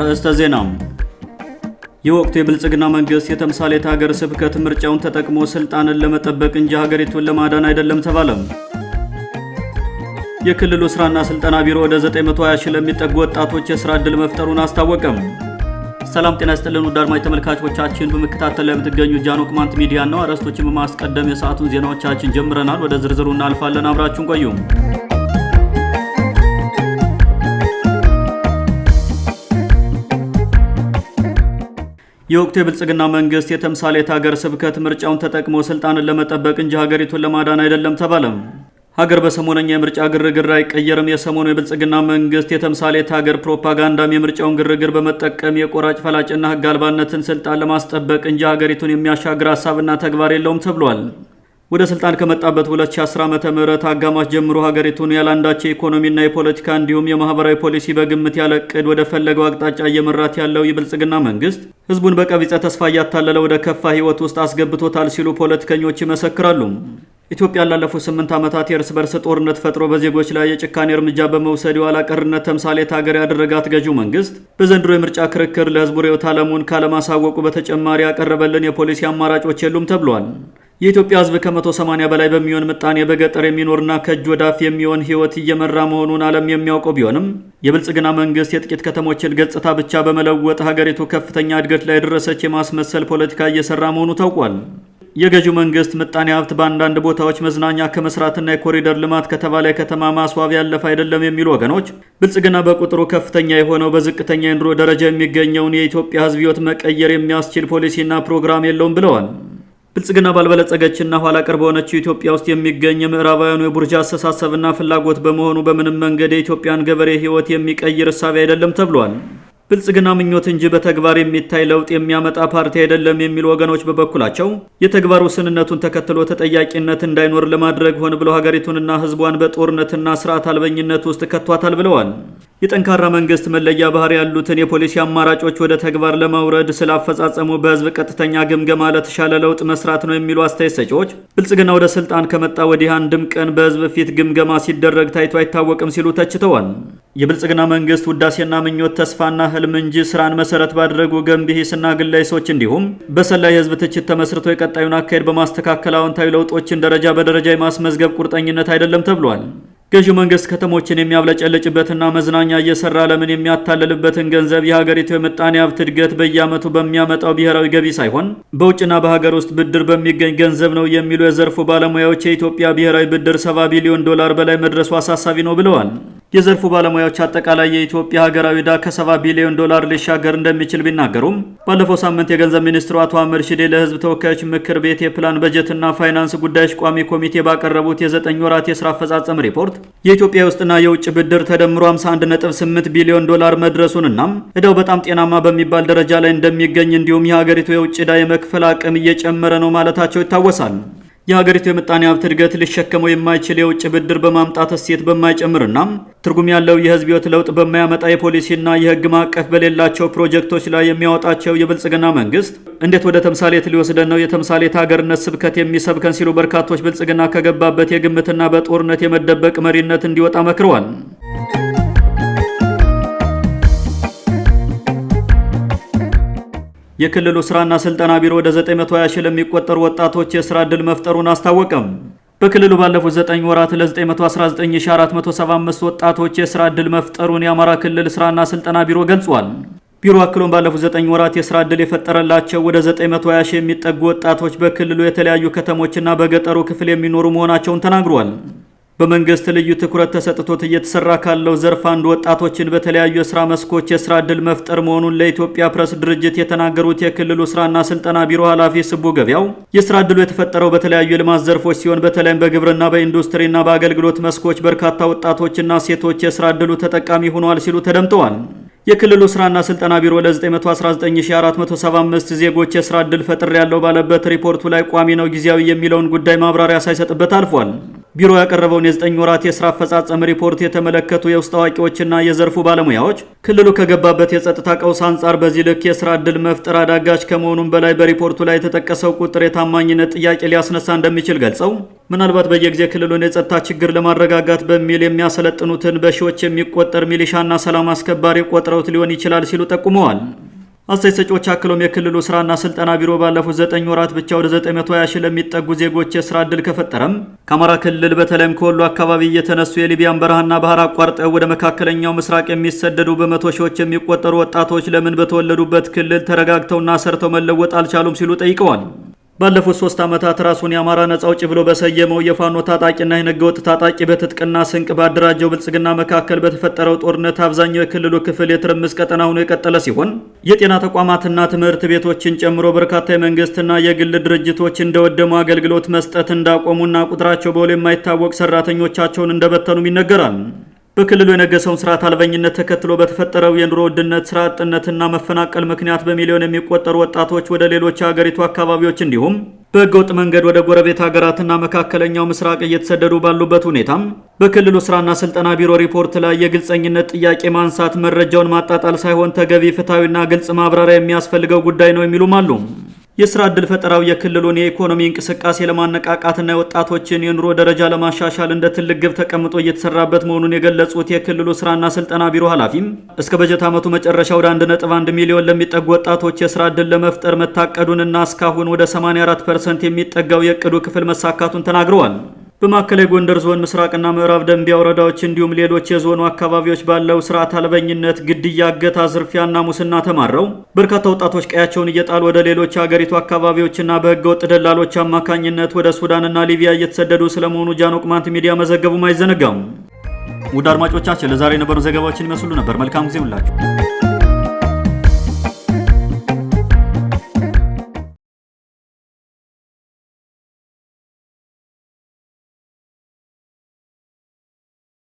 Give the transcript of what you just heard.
አርዕስተ ዜና። የወቅቱ የብልጽግና መንግስት የተምሳሌት ሀገር ስብከት ምርጫውን ተጠቅሞ ስልጣንን ለመጠበቅ እንጂ ሀገሪቱን ለማዳን አይደለም ተባለ። የክልሉ ስራና ስልጠና ቢሮ ወደ 920 ሺህ ለሚጠጉ ወጣቶች የስራ ዕድል መፍጠሩን አስታወቀም። ሰላም ጤና ይስጥልን ውድ አድማጭ ተመልካቾቻችን፣ በመከታተል ላይ የምትገኙ ጃኖ ቅማንት ሚዲያ ነው። አርዕስቶችን በማስቀደም የሰዓቱን ዜናዎቻችን ጀምረናል። ወደ ዝርዝሩ እናልፋለን። አብራችሁን ቆዩ። የወቅቱ የብልጽግና መንግስት የተምሳሌት ሀገር ስብከት ምርጫውን ተጠቅሞ ስልጣንን ለመጠበቅ እንጂ ሀገሪቱን ለማዳን አይደለም ተባለም። ሀገር በሰሞነኛ የምርጫ ግርግር አይቀየርም። የሰሞኑ የብልጽግና መንግስት የተምሳሌት ሀገር ፕሮፓጋንዳም የምርጫውን ግርግር በመጠቀም የቆራጭ ፈላጭና ህግ አልባነትን ስልጣን ለማስጠበቅ እንጂ ሀገሪቱን የሚያሻግር ሀሳብና ተግባር የለውም ተብሏል። ወደ ስልጣን ከመጣበት 2010 ዓ.ም አጋማሽ ጀምሮ ሀገሪቱን ያላንዳች የኢኮኖሚና የፖለቲካ እንዲሁም የማህበራዊ ፖሊሲ በግምት ያለ ዕቅድ ወደ ፈለገው አቅጣጫ እየመራት ያለው የብልጽግና መንግስት ህዝቡን በቀቢጸ ተስፋ እያታለለ ወደ ከፋ ህይወት ውስጥ አስገብቶታል ሲሉ ፖለቲከኞች ይመሰክራሉ። ኢትዮጵያ ላለፉት 8 ዓመታት የእርስ በርስ ጦርነት ፈጥሮ በዜጎች ላይ የጭካኔ እርምጃ በመውሰድ የኋላ ቀርነት ተምሳሌት ሀገር ያደረጋት ገዢው መንግስት በዘንድሮ የምርጫ ክርክር ለህዝቡ ርዕዮተ ዓለሙን ካለማሳወቁ በተጨማሪ ያቀረበልን የፖሊሲ አማራጮች የሉም ተብሏል። የኢትዮጵያ ህዝብ ከ180 በላይ በሚሆን ምጣኔ በገጠር የሚኖርና ከእጅ ወዳፍ የሚሆን ህይወት እየመራ መሆኑን ዓለም የሚያውቀው ቢሆንም የብልጽግና መንግስት የጥቂት ከተሞችን ገጽታ ብቻ በመለወጥ ሀገሪቱ ከፍተኛ እድገት ላይ የደረሰች የማስመሰል ፖለቲካ እየሰራ መሆኑ ታውቋል። የገዢው መንግስት ምጣኔ ሀብት በአንዳንድ ቦታዎች መዝናኛ ከመስራትና የኮሪደር ልማት ከተባለ የከተማ ማስዋብ ያለፈ አይደለም የሚሉ ወገኖች ብልጽግና በቁጥሩ ከፍተኛ የሆነው በዝቅተኛ የኑሮ ደረጃ የሚገኘውን የኢትዮጵያ ህዝብ ህይወት መቀየር የሚያስችል ፖሊሲና ፕሮግራም የለውም ብለዋል። ብልጽግና ባልበለጸገችና ኋላ ቀር በሆነችው ኢትዮጵያ ውስጥ የሚገኝ የምዕራባውያኑ የቡርዣ አስተሳሰብና ፍላጎት በመሆኑ በምንም መንገድ የኢትዮጵያን ገበሬ ህይወት የሚቀይር እሳቤ አይደለም ተብሏል። ብልጽግና ምኞት እንጂ በተግባር የሚታይ ለውጥ የሚያመጣ ፓርቲ አይደለም የሚሉ ወገኖች በበኩላቸው የተግባር ውስንነቱን ተከትሎ ተጠያቂነት እንዳይኖር ለማድረግ ሆን ብለው ሀገሪቱንና ህዝቧን በጦርነትና ስርዓት አልበኝነት ውስጥ ከቷታል ብለዋል። የጠንካራ መንግስት መለያ ባህሪ ያሉትን የፖሊሲ አማራጮች ወደ ተግባር ለማውረድ ስላፈጻጸሙ በህዝብ ቀጥተኛ ግምገማ ለተሻለ ለውጥ መስራት ነው የሚሉ አስተያየት ሰጪዎች ብልጽግና ወደ ስልጣን ከመጣ ወዲህ አንድም ቀን በህዝብ ፊት ግምገማ ሲደረግ ታይቶ አይታወቅም ሲሉ ተችተዋል። የብልጽግና መንግስት ውዳሴና ምኞት ተስፋና ህልም እንጂ ስራን መሰረት ባደረጉ ገንቢ ሂስና ግላይ ሰዎች እንዲሁም በሰላይ የህዝብ ትችት ተመስርቶ የቀጣዩን አካሄድ በማስተካከል አዎንታዊ ለውጦችን ደረጃ በደረጃ የማስመዝገብ ቁርጠኝነት አይደለም ተብሏል። ገዢው መንግስት ከተሞችን የሚያብለጨልጭበትና መዝናኛ እየሰራ ዓለምን የሚያታልልበትን ገንዘብ የሀገሪቱ የምጣኔ ሀብት እድገት በየዓመቱ በሚያመጣው ብሔራዊ ገቢ ሳይሆን በውጭና በሀገር ውስጥ ብድር በሚገኝ ገንዘብ ነው የሚሉ የዘርፉ ባለሙያዎች የኢትዮጵያ ብሔራዊ ብድር $70 ቢሊዮን በላይ መድረሱ አሳሳቢ ነው ብለዋል። የዘርፉ ባለሙያዎች አጠቃላይ የኢትዮጵያ ሀገራዊ ዕዳ ከ$70 ቢሊዮን ሊሻገር እንደሚችል ቢናገሩም ባለፈው ሳምንት የገንዘብ ሚኒስትሩ አቶ አህመድ ሺዴ ለህዝብ ተወካዮች ምክር ቤት የፕላን በጀትና ፋይናንስ ጉዳዮች ቋሚ ኮሚቴ ባቀረቡት የ9 ወራት የስራ አፈጻጸም ሪፖርት የኢትዮጵያ ውስጥና የውጭ ብድር ተደምሮ $51.8 ቢሊዮን መድረሱንና ዕዳው በጣም ጤናማ በሚባል ደረጃ ላይ እንደሚገኝ እንዲሁም የሀገሪቱ የውጭ ዕዳ የመክፈል አቅም እየጨመረ ነው ማለታቸው ይታወሳል። የሀገሪቱ የምጣኔ ሀብት እድገት ሊሸከመው የማይችል የውጭ ብድር በማምጣት እሴት በማይጨምርና ትርጉም ያለው የህዝብ ህይወት ለውጥ በማያመጣ የፖሊሲና የህግ ማዕቀፍ በሌላቸው ፕሮጀክቶች ላይ የሚያወጣቸው የብልጽግና መንግስት እንዴት ወደ ተምሳሌት ሊወስደን ነው የተምሳሌት ሀገርነት ስብከት የሚሰብከን ሲሉ በርካቶች ብልጽግና ከገባበት የግምትና በጦርነት የመደበቅ መሪነት እንዲወጣ መክረዋል። የክልሉ ስራና ስልጠና ቢሮ ወደ 920 ሺህ ለሚቆጠሩ ወጣቶች የስራ ዕድል መፍጠሩን አስታወቀም። በክልሉ ባለፉት 9 ወራት ለ919475 ወጣቶች የስራ ዕድል መፍጠሩን የአማራ ክልል ስራና ስልጠና ቢሮ ገልጿል። ቢሮ አክሎም ባለፉት 9 ወራት የስራ ዕድል የፈጠረላቸው ወደ 920 ሺህ የሚጠጉ ወጣቶች በክልሉ የተለያዩ ከተሞችና በገጠሩ ክፍል የሚኖሩ መሆናቸውን ተናግሯል። በመንግስት ልዩ ትኩረት ተሰጥቶት እየተሰራ ካለው ዘርፍ አንዱ ወጣቶችን በተለያዩ የስራ መስኮች የስራ ዕድል መፍጠር መሆኑን ለኢትዮጵያ ፕሬስ ድርጅት የተናገሩት የክልሉ ስራና ስልጠና ቢሮ ኃላፊ ስቡ ገበያው የስራ ዕድሉ የተፈጠረው በተለያዩ የልማት ዘርፎች ሲሆን በተለይም በግብርና፣ በኢንዱስትሪና በአገልግሎት መስኮች በርካታ ወጣቶችና ሴቶች የስራ ዕድሉ ተጠቃሚ ሆነዋል ሲሉ ተደምጠዋል። የክልሉ ስራና ስልጠና ቢሮ ለ919475 ዜጎች የስራ ዕድል ፈጥሬያለሁ ባለበት ሪፖርቱ ላይ ቋሚ ነው ጊዜያዊ የሚለውን ጉዳይ ማብራሪያ ሳይሰጥበት አልፏል። ቢሮ ያቀረበውን የ9 ወራት የስራ አፈጻጸም ሪፖርት የተመለከቱ የውስጥ አዋቂዎችና የዘርፉ ባለሙያዎች ክልሉ ከገባበት የጸጥታ ቀውስ አንጻር በዚህ ልክ የስራ ዕድል መፍጠር አዳጋች ከመሆኑም በላይ በሪፖርቱ ላይ የተጠቀሰው ቁጥር የታማኝነት ጥያቄ ሊያስነሳ እንደሚችል ገልጸው ምናልባት በየጊዜ ክልሉን የጸጥታ ችግር ለማረጋጋት በሚል የሚያሰለጥኑትን በሺዎች የሚቆጠር ሚሊሻና ሰላም አስከባሪ ቆጥረውት ሊሆን ይችላል ሲሉ ጠቁመዋል። አስተያየት ሰጪዎች አክሎም የክልሉ ስራና ስልጠና ቢሮ ባለፉት 9 ወራት ብቻ ወደ 920 ሺህ ለሚጠጉ ዜጎች የስራ ዕድል ከፈጠረም ከአማራ ክልል በተለይም ከወሎ አካባቢ እየተነሱ የሊቢያን በረሃና ባህር አቋርጠው ወደ መካከለኛው ምስራቅ የሚሰደዱ በመቶ ሺዎች የሚቆጠሩ ወጣቶች ለምን በተወለዱበት ክልል ተረጋግተውና ሰርተው መለወጥ አልቻሉም ሲሉ ጠይቀዋል። ባለፉት 3 ዓመታት ራሱን የአማራ ነጻ አውጪ ብሎ በሰየመው የፋኖ ታጣቂና የነገወጥ ታጣቂ በትጥቅና ስንቅ ባደራጀው ብልጽግና መካከል በተፈጠረው ጦርነት አብዛኛው የክልሉ ክፍል የትርምስ ቀጠና ሆኖ የቀጠለ ሲሆን የጤና ተቋማትና ትምህርት ቤቶችን ጨምሮ በርካታ የመንግስትና የግል ድርጅቶች እንደወደሙ አገልግሎት መስጠት እንዳቆሙና ቁጥራቸው በውል የማይታወቅ ሰራተኞቻቸውን እንደበተኑም ይነገራል። በክልሉ የነገሰውን ስርዓት አልበኝነት ተከትሎ በተፈጠረው የኑሮ ውድነት፣ ስራ አጥነትና መፈናቀል ምክንያት በሚሊዮን የሚቆጠሩ ወጣቶች ወደ ሌሎች የሀገሪቱ አካባቢዎች እንዲሁም በህገወጥ መንገድ ወደ ጎረቤት ሀገራትና መካከለኛው ምስራቅ እየተሰደዱ ባሉበት ሁኔታም በክልሉ ስራና ስልጠና ቢሮ ሪፖርት ላይ የግልጸኝነት ጥያቄ ማንሳት መረጃውን ማጣጣል ሳይሆን ተገቢ፣ ፍትሐዊና ግልጽ ማብራሪያ የሚያስፈልገው ጉዳይ ነው የሚሉም አሉ። የስራ ዕድል ፈጠራው የክልሉን የኢኮኖሚ እንቅስቃሴ ለማነቃቃትና የወጣቶችን የኑሮ ደረጃ ለማሻሻል እንደ ትልቅ ግብ ተቀምጦ እየተሰራበት መሆኑን የገለጹት የክልሉ ስራና ስልጠና ቢሮ ኃላፊም እስከ በጀት ዓመቱ መጨረሻ ወደ 1.1 ሚሊዮን ለሚጠጉ ወጣቶች የስራ ዕድል ለመፍጠር መታቀዱንና እስካሁን ወደ 84% የሚጠጋው የዕቅዱ ክፍል መሳካቱን ተናግረዋል። በማዕከላዊ ጎንደር ዞን ምስራቅና ምዕራብ ደንቢያ ወረዳዎች እንዲሁም ሌሎች የዞኑ አካባቢዎች ባለው ስርዓት አልበኝነት፣ ግድያ፣ እገታ፣ ዝርፊያና ሙስና ተማረው በርካታ ወጣቶች ቀያቸውን እየጣሉ ወደ ሌሎች የሀገሪቱ አካባቢዎችና በህገወጥ ደላሎች አማካኝነት ወደ ሱዳንና ሊቢያ እየተሰደዱ ስለመሆኑ ጃኖ ቅማንት ሚዲያ መዘገቡም አይዘነጋም። ውድ አድማጮቻችን ለዛሬ የነበሩ ዘገባዎችን ይመስሉ ነበር። መልካም ጊዜ ሁላችሁ